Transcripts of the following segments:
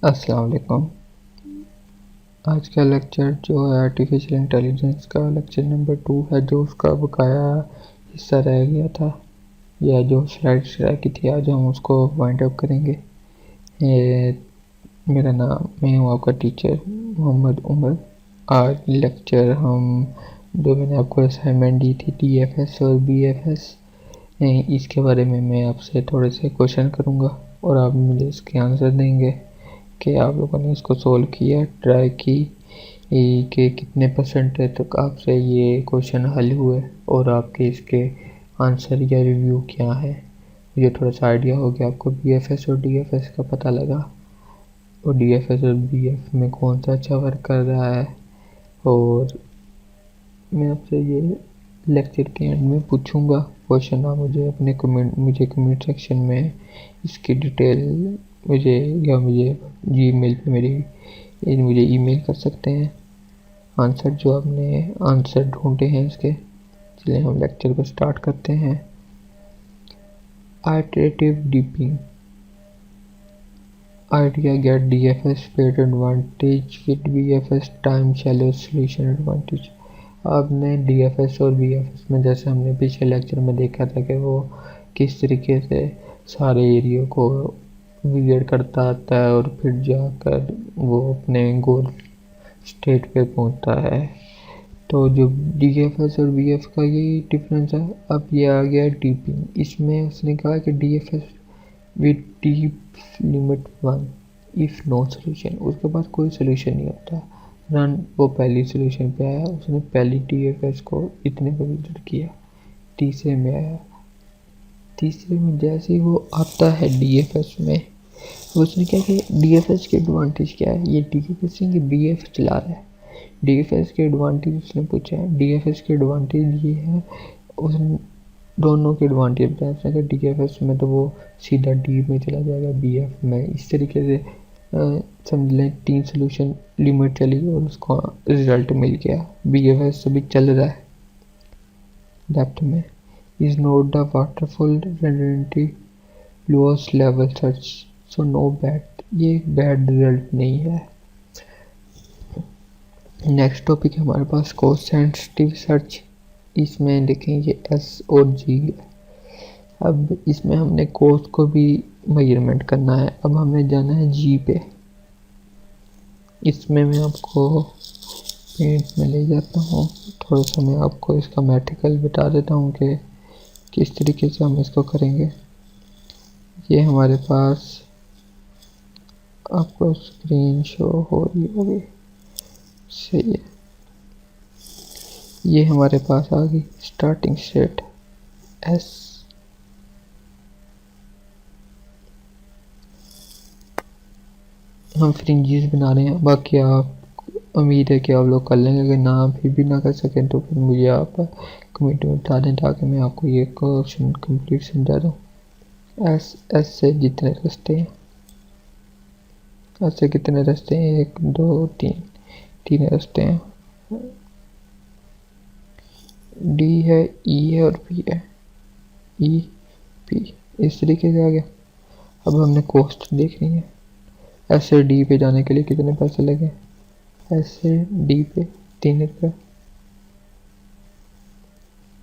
अस्सलाम वालेकुम। आज का लेक्चर जो है आर्टिफिशियल इंटेलिजेंस का लेक्चर नंबर 2 है, जो उसका बकाया हिस्सा रह गया था या जो स्लाइड्स रह गई थी, आज हम उसको वाइंड अप करेंगे। मैं हूँ आपका टीचर मोहम्मद उमर। आज लेक्चर हम जो मैंने आपको असाइनमेंट दी थी DFS और BFS, इसके बारे में मैं आपसे थोड़े से क्वेश्चन करूँगा और आप मुझे इसके आंसर देंगे कि आप लोगों ने इसको सोल्व किया, ट्राई की कि कितने परसेंट तक आपसे ये क्वेश्चन हल हुए और आपके इसके आंसर या रिव्यू क्या है। मुझे थोड़ा सा आइडिया हो गया, आपको BFS और DFS का पता लगा और DFS और BF में कौन सा अच्छा वर्क कर रहा है। और मैं आपसे ये लेक्चर के एंड में पूछूंगा क्वेश्चन, आप मुझे कमेंट सेक्शन में इसकी डिटेल मुझे जीमेल पे मुझे ईमेल कर सकते हैं आंसर जो आपने आंसर ढूंढे हैं इसके। चलिए हम लेक्चर को स्टार्ट करते हैं। Iterative डीपिंग idea get DFS speed advantage with BFS time shallow solution advantage। आपने DFS और BFS में जैसे हमने पिछले लेक्चर में देखा था कि वो किस तरीके से सारे एरिया को विजिट करता आता है और फिर जाकर वो अपने गोल स्टेट पे पहुंचता है। तो जो DFS और BF का यही डिफरेंस है। अब ये आ गया डीपिंग। इसमें उसने कहा कि DFS with deep limit 1 if no solution, उसके पास कोई सोल्यूशन नहीं होता। रन वो पहली सोल्यूशन पे आया, उसने पहली DFS को इतने पे विजिट किया, तीसरे में आया। तीसरे में जैसे ही वो आता है DFS में, उसने क्या किया, DFS के एडवांटेज क्या है, ये DFS की BF चला रहा है। DFS के एडवांटेज उसने पूछा है। DFS के एडवांटेज ये है, उसने दोनों के एडवांटेज बताया। उसने कहा DFS में तो वो सीधा डी में चला जाएगा, BF में इस तरीके से समझ लें 3 सोल्यूशन लिमिट चली और उसको रिजल्ट मिल गया। BFS अभी चल रहा है डेप्थ में। Is not the waterfall redundancy lowest level search, so no bad, ये बैड रिजल्ट नहीं है। नेक्स्ट टॉपिक है हमारे पास कॉस्ट सेंसिटिव सर्च। इसमें देखेंगे S और G है। अब इसमें हमने कॉस्ट को भी मेजरमेंट करना है। अब हमने जाना है G पे। इसमें मैं आपको पेंट में ले जाता हूँ, थोड़ा सा मैं आपको इसका मैट्रिकल बता देता हूँ कि किस तरीके से हम इसको करेंगे। ये हमारे पास आपको स्क्रीन शो हो रही होगी, सही है। ये हमारे पास आ गई स्टार्टिंग स्टेट S। हम फ्रिंजेस बना रहे हैं, बाकी आप उम्मीद है कि आप लोग कर लेंगे। अगर ना फिर भी ना कर सकें तो फिर मुझे आप कमेंट में बता दें ताकि मैं आपको ये क्वेश्चन कंप्लीट समझा दूँ। S से जितने रास्ते हैं, S से कितने रास्ते हैं, 1 2 3, 3 रास्ते हैं। D है, E है और P है, E P इस तरीके से आ गया। अब हमने कॉस्ट देखनी है। S से D पे जाने के लिए कितने पैसे लगे, S से D पे 3 रुपये।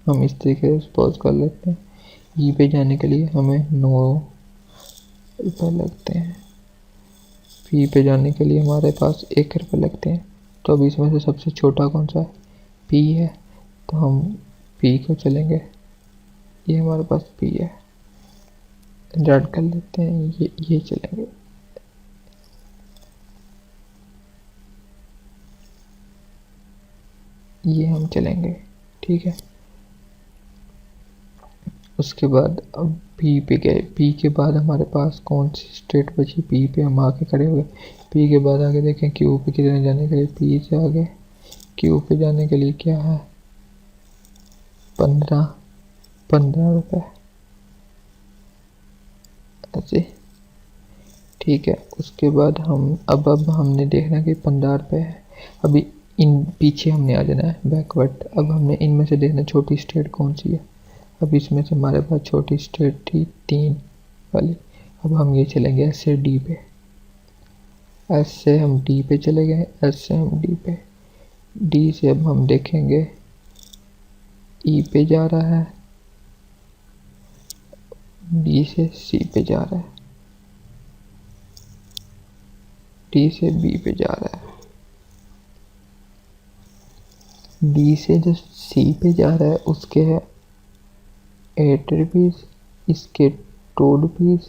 हम इस तरीके से सपोज कर लेते हैं। E पे जाने के लिए हमें 9 रुपये लगते हैं। P पे जाने के लिए हमारे पास 1 रुपये लगते हैं। तो अब इसमें से सबसे छोटा कौन सा है, P है, तो हम P को चलेंगे। ये हमारे पास P है, ऐड कर लेते हैं। ये चलेंगे। ये हम चलेंगे, ठीक है। उसके बाद अब P पे गए। P के बाद हमारे पास कौन सी स्टेट बची, P पे हम आके खड़े हो गए। P के बाद आगे देखें Q पे कितने जाने के लिए, P से आगे Q पे जाने के लिए क्या है, 15 रुपये ऐसे, ठीक है। उसके बाद हम अब हमने देखना कि 15 रुपये है। अभी इन पीछे हमने आ जाना है बैकवर्ड। अब हमने इनमें से देखना छोटी स्टेट कौन सी है। अब इसमें से हमारे पास छोटी स्टेट थी 3 वाली। अब हम ये चलेंगे S से D पे। एस से हम डी पे चले गए, एस से हम डी पे, डी से अब हम देखेंगे ई पे जा रहा है, डी से सी पे जा रहा है, डी से बी पे जा रहा है, डी से जो सी पे जा रहा है उसके है 8 रुपीज़, इसके 2 रुपीज़,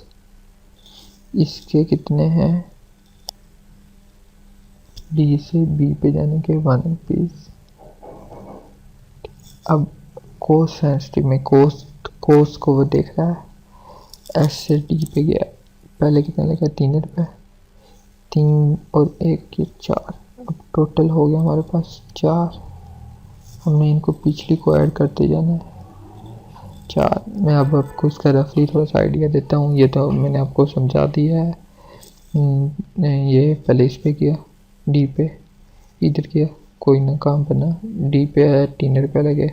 इसके कितने हैं, डी से बी पे जाने के 1 रुपीज़। अब कोस्ट सेंसिटिव में कोस्ट को वो देख रहा है, एस से डी पे गया, पहले कितना लगा 3 रुपये, 3 और 1 के 4, अब टोटल हो गया हमारे पास 4। हमने इनको पिछली को ऐड करते जाना है 4। मैं अब आपको इसका रफली थोड़ा सा आइडिया देता हूँ, ये तो मैंने आपको समझा दिया है। ये पहले इस पे किया, डी पे, इधर किया, कोई ना काम बना, डी पे आया 3 रुपये लगे,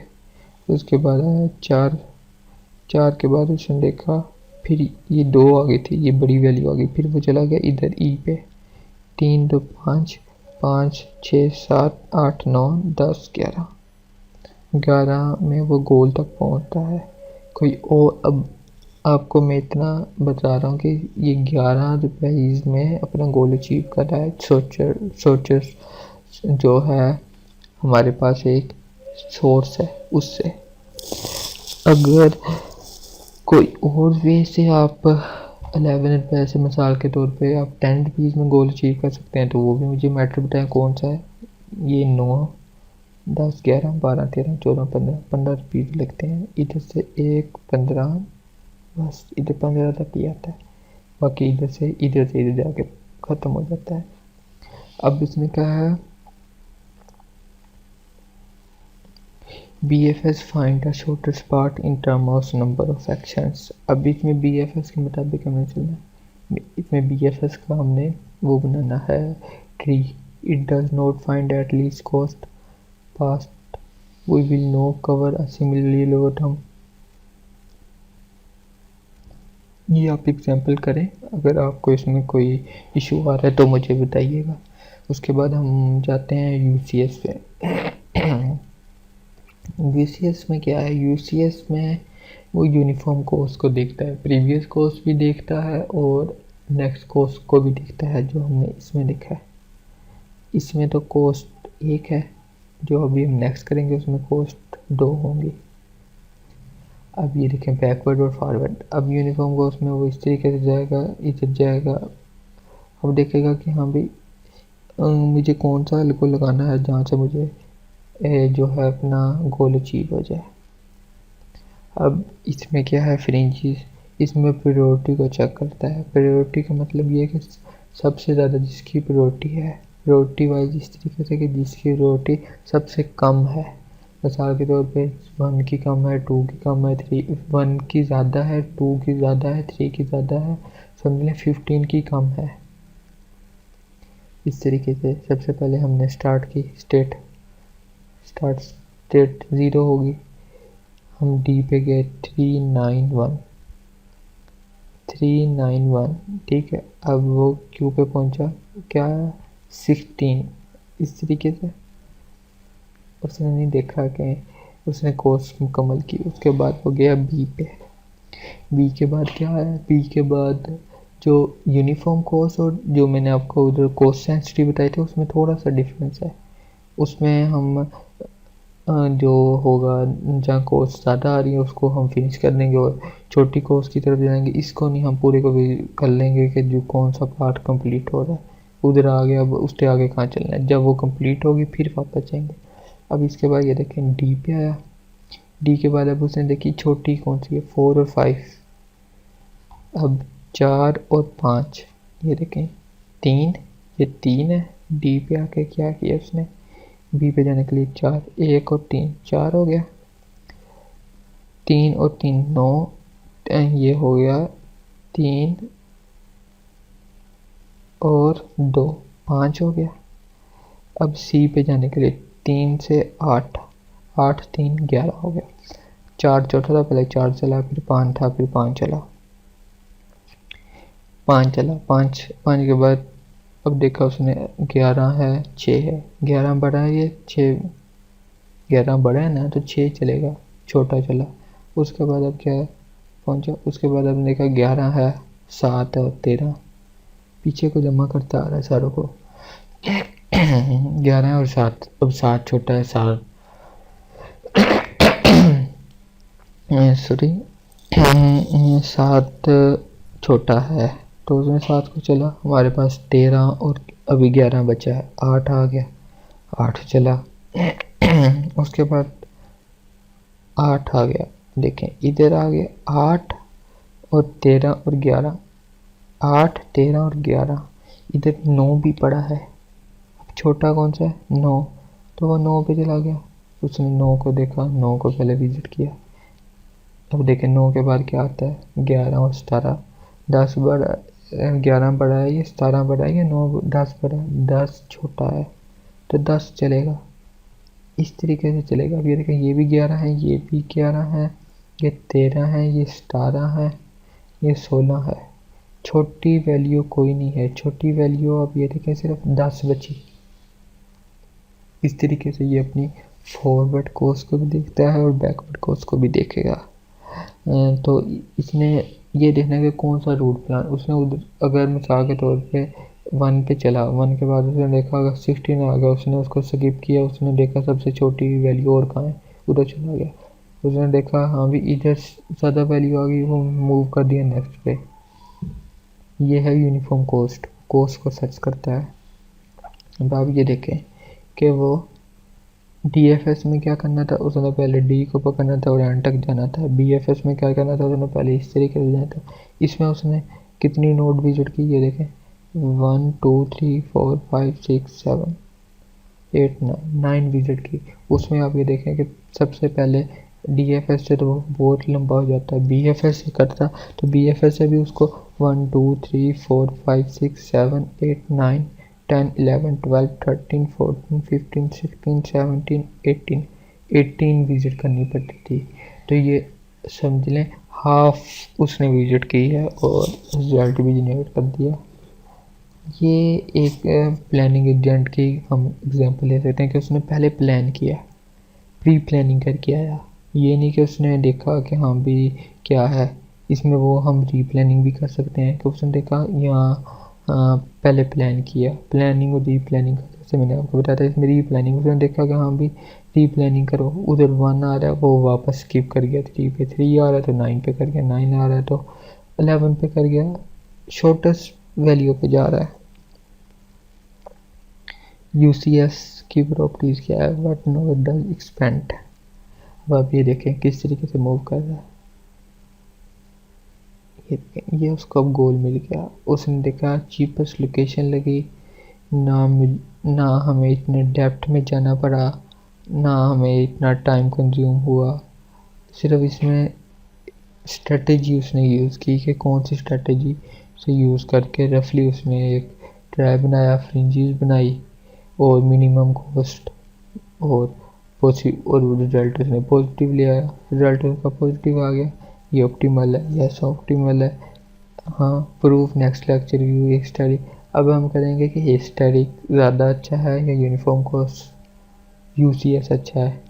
उसके बाद आया 4, 4 के बाद उसने देखा, फिर ये 2 आ गई थी, ये बड़ी वैल्यू आ गई, फिर वो चला गया इधर ई पे, 3 2 5, 5 6 7 8 9 10 11, 11 में वो गोल तक पहुंचता है कोई और। अब आपको मैं इतना बता रहा हूँ कि ये 11 रुपीज़ में अपना गोल अचीव कर रहा है। सोचर जो है हमारे पास एक सोर्स है, उससे अगर कोई और वे से आप 11 रुपये से मिसाल के तौर पे आप 10 रुपीज़ में गोल अचीव कर सकते हैं, तो वो भी मुझे मैटर बताएं कौन सा है। ये 9 10 11 12 13 14 15 रुपीज़ लगते हैं, इधर से 1 15, बस इधर 15 तक ही आता है, बाकी इधर से इधर जाके ख़त्म हो जाता है। अब इसमें क्या है, BFS find the shortest part in term of number of actions. अब इसमें BFS के मुताबिक हमें चलना है, इसमें BFS का हमने वो बनाना है tree. It does not find at least cost path, we will no cover a similarly lower term. ये आप एग्जाम्पल करें, अगर आपको इसमें कोई इशू आ रहा है तो मुझे बताइएगा। उसके बाद हम जाते हैं UCS पे। UCS में क्या है, UCS में वो यूनिफॉर्म कोर्स को देखता है, प्रीवियस कोर्स भी देखता है और नेक्स्ट कोर्स को भी देखता है, जो हमने इसमें देखा है। इसमें तो कोस्ट 1 है, जो अभी हम नेक्स्ट करेंगे उसमें कोस्ट 2 होंगी। अब ये देखें बैकवर्ड और फॉरवर्ड। अब यूनिफॉर्म कोर्स में वो इस तरीके से जाएगा, इधर जाएगा, अब देखेगा कि हाँ भाई मुझे कौन सा को लगाना है जहाँ से मुझे जो है अपना गोल अचीव हो जाए। अब इसमें क्या है फ्रिंजेस, इसमें प्रायोरिटी को चेक करता है। प्रायोरिटी का मतलब ये है कि सबसे ज़्यादा जिसकी प्रायोरिटी है, प्रायोरिटी वाइज इस तरीके से कि जिसकी प्रायोरिटी सबसे कम है। मिसाल के तौर पे 1 की कम है, 2 की कम है, 3 1 की ज़्यादा है, 2 की ज़्यादा है, 3 की ज़्यादा है, समझ लें 15 की कम है। इस तरीके से सबसे पहले हमने स्टार्ट की, स्टेट 0 होगी, हम डी पे गए 391, ठीक है। अब वो क्यू पे पहुंचा, क्या 16, इस तरीके से उसने नहीं देखा कि उसने कोर्स मुकम्मल की। उसके बाद वो गया बी पे, बी के बाद क्या है, बी के बाद जो यूनिफॉर्म कोर्स और जो मैंने आपको उधर कोर्स सेंसिटिव बताए थे उसमें थोड़ा सा डिफरेंस है। उसमें हम जो होगा जहाँ कोर्स ज़्यादा आ रही है उसको हम फिनिश कर देंगे और छोटी कोर्स की तरफ जाएंगे। इसको नहीं, हम पूरे को भी कर लेंगे कि जो कौन सा पार्ट कंप्लीट हो रहा है उधर आ गया, अब उसके आगे कहाँ चलना है, जब वो कंप्लीट होगी फिर वापस जाएंगे। अब इसके बाद ये देखें डी पे आया, डी के बाद अब उसने देखी छोटी कौन सी है 4 और 5, अब 4 और 5, ये देखें 3, ये 3 है। डी पे आके क्या किया उसने, बी पे जाने के लिए 4, 1 और 3 4 हो गया, 3 और 3 9, ये हो गया 3 और 2 5 हो गया। अब सी पे जाने के लिए 3 से 8, 8 3 11 हो गया। 4 चौथा था, पहले 4 चला, फिर 5 था, फिर 5 चला, 5 चला, 5 के बाद अब देखा उसने 11 है 6 है, 11 बड़ा है, ये 6, 11 बड़ा है ना तो 6 चलेगा, छोटा चला। उसके बाद अब क्या है पहुंचा, उसके बाद अब देखा 11 है 7 है और 13, पीछे को जमा करता आ रहा है सारों को। 11 और 7, अब 7 छोटा है, 7 सॉरी 7 छोटा है, तो उसमें 7 को चला, हमारे पास 13 और अभी 11 बचा है, 8 आ गया, 8 चला। उसके बाद 8 आ गया, देखें इधर आ गया 8 और 13 और 11, 8 13 और 11, इधर 9 भी पड़ा है, छोटा कौन सा है 9, तो वो 9 पे चला गया। उसने 9 को देखा, 9 को पहले विजिट किया। अब देखें 9 के बाद क्या आता है 11 और 17, 10 बड़ा, 11 बड़ा है, ये 17 बड़ा है, ये 9 10 बड़ा है, 10 छोटा है तो 10 चलेगा, इस तरीके से चलेगा। अब ये देखें ये भी 11 है, ये भी 11 है, ये 13 है, ये 17 है, ये 16 है, छोटी वैल्यू कोई नहीं है, छोटी वैल्यू अब ये देखें सिर्फ 10 बची। इस तरीके से ये अपनी फॉरवर्ड कोर्स को भी देखता है और बैकवर्ड कोर्स को भी देखेगा। तो इसने ये देखना है कि कौन सा रूट प्लान उसने उधर, अगर मिसाल के तौर पे 1 पे चला, 1 के बाद उसने देखा अगर 16 आ गया, उसने उसको स्किप किया, उसने देखा सबसे छोटी वैल्यू और कहाँ है, उधर चला गया। उसने देखा हाँ भी इधर ज़्यादा वैल्यू आ गई, वो मूव कर दिया नेक्स्ट पे। ये है यूनिफॉर्म कोर्स को सर्च करता है। अब आप ये देखें कि वो DFS में क्या करना था, उसने पहले D को पकड़ना था और एंड तक जाना था। BFS में क्या करना था, उसने पहले इस तरीके से जाना था। इसमें उसने कितनी नोड विजिट की ये देखें, 1 2 3 4 5 6 7 8 9 विजिट की। उसमें आप ये देखें कि सबसे पहले DFS से तो वो बहुत लंबा हो जाता है, BFS से करता तो BFS से भी उसको 1 2 3 4 5 6 7 8 9 10 11 12 13 14 15 16 17 18 विजिट करनी पड़ती थी। तो ये समझ लें हाफ उसने विजिट की है और रिजल्ट भी जनरेट कर दिया। ये एक प्लानिंग एजेंट की हम एग्जांपल ले सकते हैं कि उसने पहले प्लान किया, प्री प्लानिंग करके आया। ये नहीं कि उसने देखा कि हाँ भी क्या है, इसमें वो हम री प्लानिंग भी कर सकते हैं कि उसने देखा यहाँ पहले प्लान किया, प्लानिंग और री प्लानिंग का जैसे मैंने आपको बताया था, इसमें री प्लानिंग उसने देखा कि हाँ भी री प्लानिंग करो, उधर 1 आ रहा है वो वापस स्किप कर गया 3 पे, 3 आ रहा है तो 9 पे कर गया, 9 आ रहा है तो 11 पे कर गया, शॉर्टेस्ट वैल्यू पे जा रहा है। UCS की प्रॉपर्टीज़ क्या है, व्हाट नो डज एक्सपेंड। अब आप ये देखें किस तरीके से मूव कर रहा है, ये उसको अब गोल मिल गया। उसने देखा चीपेस्ट लोकेशन लगी, ना हमें इतने डेप्थ में जाना पड़ा, ना हमें इतना टाइम कंज्यूम हुआ। सिर्फ इसमें स्ट्रेटजी उसने यूज़ की कि कौन सी स्ट्रेटजी से यूज़ करके रफली उसने एक ट्राई बनाया, फ्रिंजेस बनाई और मिनिमम कॉस्ट और रिजल्ट उसने पॉजिटिव ले आया, रिजल्ट उसका पॉजिटिव आ गया। ये ऑप्टिमल है, यस ऑप्टिमल है, हाँ प्रूफ नेक्स्ट लेक्चर व्यू एक स्टडी। अब हम करेंगे कि ये स्टडी ज़्यादा अच्छा है या यूनिफॉर्म कोर्स UCS अच्छा है।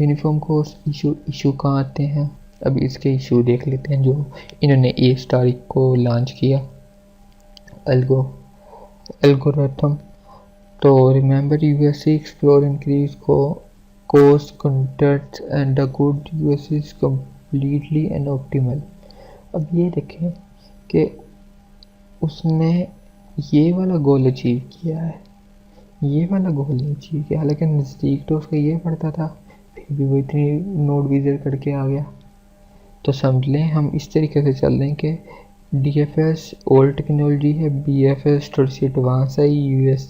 यूनिफॉर्म कोर्स इशू कहाँ आते हैं, अब इसके इशू देख लेते हैं जो इन्होंने A* को लॉन्च किया, एल्गोरिथम। तो रिमेंबर USC एक्सप्लोर इंक्रीज को course contents and the good USC is completely and optimal. अब ये देखें कि उसने ये वाला गोल अचीव किया है, ये वाला गोल नहीं अचीव किया, हालांकि नज़दीक तो उसका ये पड़ता था, फिर भी वो इतनी नोड विजिट करके आ गया। तो समझ लें हम इस तरीके से चल रहे हैं कि DFS ओल्ड टेक्नोलॉजी है, BFS थोड़ी सी एडवांस है, US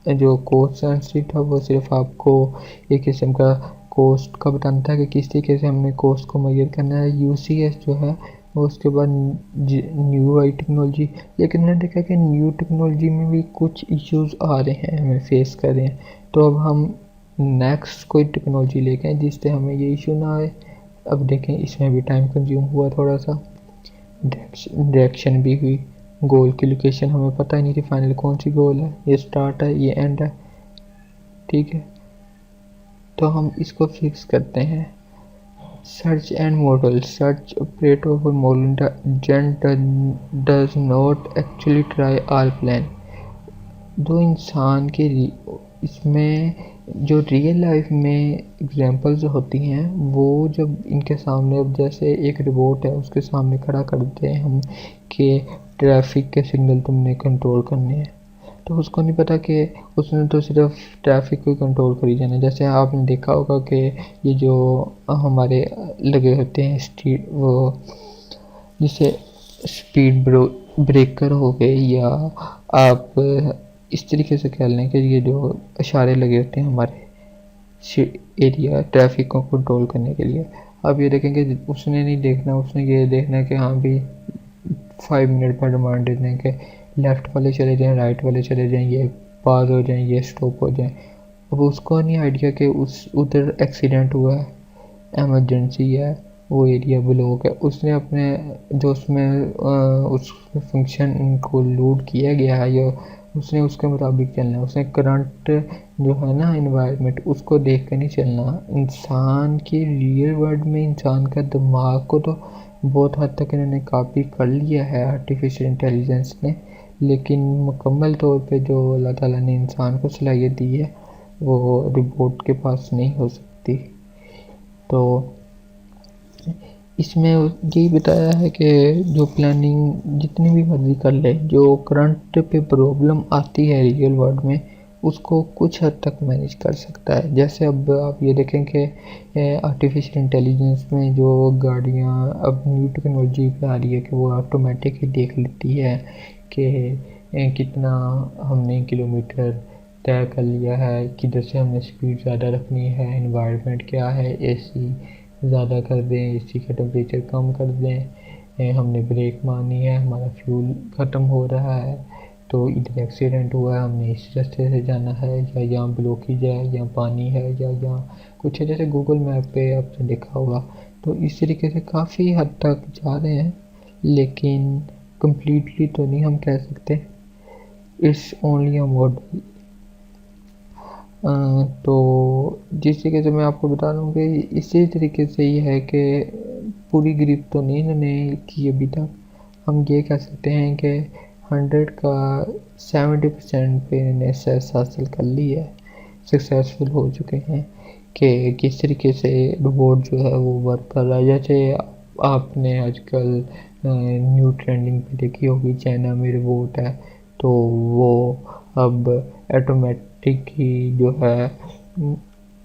जो कोर्स सेंसिटिव था वो सिर्फ आपको एक किस्म का कॉस्ट का बताना था कि किस तरीके से हमने कॉस्ट को मेजर करना है। UCS जो है वो उसके बाद न्यू आई टेक्नोलॉजी, लेकिन मैंने देखा कि न्यू टेक्नोलॉजी में भी कुछ इश्यूज आ रहे हैं, हमें फेस कर रहे हैं। तो अब हम नेक्स्ट कोई टेक्नोलॉजी लेके आए जिससे हमें ये इशू ना आए। अब देखें इसमें भी टाइम कंज्यूम हुआ थोड़ा सा, डायरेक्शन भी हुई, गोल की लोकेशन हमें पता ही नहीं थी, फाइनल कौन सी गोल है, ये स्टार्ट है ये एंड है, ठीक है। तो हम इसको फिक्स करते हैं। Search and model, search operator for model does not actually try all plan. दो इंसान के इसमें जो रियल लाइफ में एग्जांपल्स होती हैं वो जब इनके सामने, अब जैसे एक रोबोट है उसके सामने खड़ा कर देते हैं हम कि ट्रैफिक के सिग्नल तुमने कंट्रोल करने हैं, तो उसको नहीं पता कि उसने तो सिर्फ ट्रैफिक को कंट्रोल करी जाना। जैसे आपने देखा होगा कि ये जो हमारे लगे होते हैं स्ट्रीट, वो जिसे स्पीड ब्रेकर हो गए, या आप इस तरीके से कह लें कि ये जो इशारे लगे होते हैं हमारे एरिया ट्रैफिक को कंट्रोल करने के लिए। आप ये देखेंगे उसने नहीं देखना, उसने ये देखना है कि हाँ भी 5 मिनट पर डिमांड देते हैं कि लेफ़्ट वाले चले जाएं, राइट वाले चले जाएं, ये पास हो जाएं, ये स्टॉप हो जाएं। अब उसको नहीं आइडिया कि उस उधर एक्सीडेंट हुआ है, एमरजेंसी है, वो एरिया ब्लॉक है। उसने अपने जो उसमें उस फंक्शन को लोड किया गया है या उसने उसके मुताबिक चलना है। उसने करंट जो है ना इन्वायरमेंट उसको देख कर नहीं चलना। इंसान के रियल वर्ल्ड में इंसान का दिमाग को तो बहुत हद तक इन्होंने कॉपी कर लिया है आर्टिफिशियल इंटेलिजेंस ने, लेकिन मुकम्मल तौर पे जो अल्लाह ताला ने इंसान को सलाहियत दी है वो रोबोट के पास नहीं हो सकती। तो इसमें यही बताया है कि जो प्लानिंग जितनी भी मर्जी कर ले, जो करंट पे प्रॉब्लम आती है रियल वर्ल्ड में उसको कुछ हद तक मैनेज कर सकता है। जैसे अब आप ये देखें कि आर्टिफिशियल इंटेलिजेंस में जो गाड़ियाँ अब न्यू टेक्नोलॉजी पे आ रही है कि वो ऑटोमेटिक ही देख लेती है कि कितना हमने किलोमीटर तय कर लिया है, किधर से हमने स्पीड ज़्यादा रखनी है, इन्वायरमेंट क्या है, एसी ज़्यादा कर दें, एसी का टेम्परेचर कम कर दें, हमने ब्रेक मारनी है, हमारा फ्यूल ख़त्म हो रहा है तो इधर एक्सीडेंट हुआ है, हमने इस रास्ते से जाना है, या यहाँ ब्लॉकेज है, या पानी है, या यहाँ कुछ है। जैसे गूगल मैप पे आपने देखा होगा। तो इस तरीके से काफ़ी हद तक जा रहे हैं, लेकिन कम्प्लीटली तो नहीं हम कह सकते। It's only a model. तो जिस तरीके से मैं आपको बता रहा हूँ कि इसी तरीके से ये है कि पूरी ग्रिप तो नहीं इन्होंने की अभी तक। हम ये कह सकते हैं कि 100 का 70% पे इन्होंने सक्सेस हासिल कर ली है, सक्सेसफुल हो चुके हैं कि किस तरीके से रोबोट जो है वो वर्क कर रहा है। जैसे आपने आजकल न्यू ट्रेंडिंग पे देखी होगी, चाइना में रोबोट है तो वो अब ऑटोमेटिक ही जो है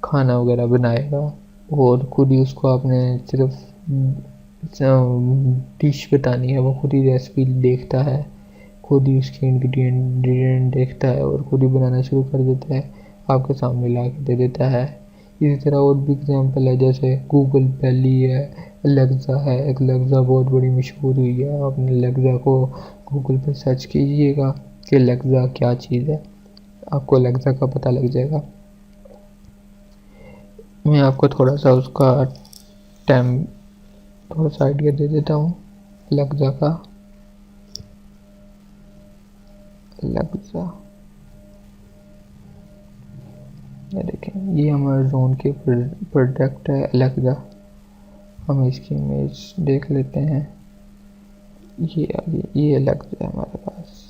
खाना वगैरह बनाएगा और खुद ही उसको आपने सिर्फ डिश बतानी है, वो खुद ही रेसिपी देखता है, खुद ही उसके इंग्रेडिएंट देखता है और खुद ही बनाना शुरू कर देता है, आपके सामने ला के दे देता है। इसी तरह और भी एग्जांपल है, जैसे गूगल पहली है, एलेक्सा है। एलेक्सा बहुत बड़ी मशहूर हुई है। आपने एलेक्सा को गूगल पर सर्च कीजिएगा कि एलेक्सा क्या चीज़ है, आपको एलेक्सा का पता लग जाएगा। मैं आपको थोड़ा सा उसका टाइम थोड़ा सा आइडिया दे देता हूँ एलेक्सा का। एलेक्सा ये देखें, ये अमेज़न के प्रोडक्ट है एलेक्सा। हम इसकी इमेज देख लेते हैं। ये एलेक्सा है हमारे पास,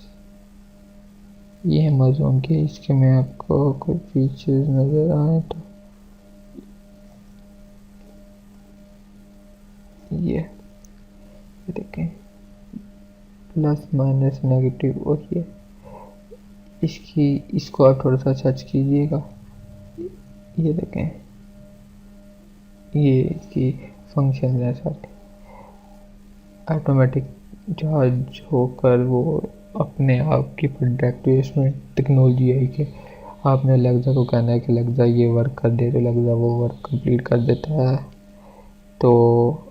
ये अमेज़न के। इसके में आपको कोई फीचर्स नज़र आए तो ये देखें, प्लस माइनस नेगेटिव। और ये इसको आप थोड़ा सा सर्च कीजिएगा, ये देखें, ये इसकी फंक्शन है सारे ऑटोमेटिक चार्ज होकर वो अपने आप की प्रोडक्ट। इसमें टेक्नोलॉजी है कि आपने एलेक्सा को कहना है कि एलेक्सा ये वर्क कर दे, तो एलेक्सा वो वर्क कंप्लीट कर देता है। तो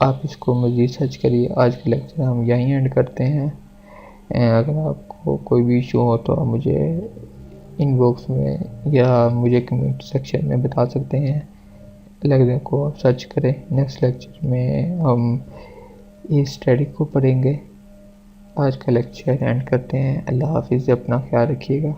आप इसको मज़ीद सर्च करिए। आज के लेक्चर हम यहीं एंड करते हैं। अगर आपको कोई भी इशू हो तो आप मुझे इनबॉक्स में या मुझे कमेंट सेक्शन में बता सकते हैं। एलेक्सा को आप सर्च करें। नेक्स्ट लेक्चर में हम इस स्टडी को पढ़ेंगे। आज का लेक्चर एंड करते हैं। अल्लाह हाफिज़, अपना ख्याल रखिएगा।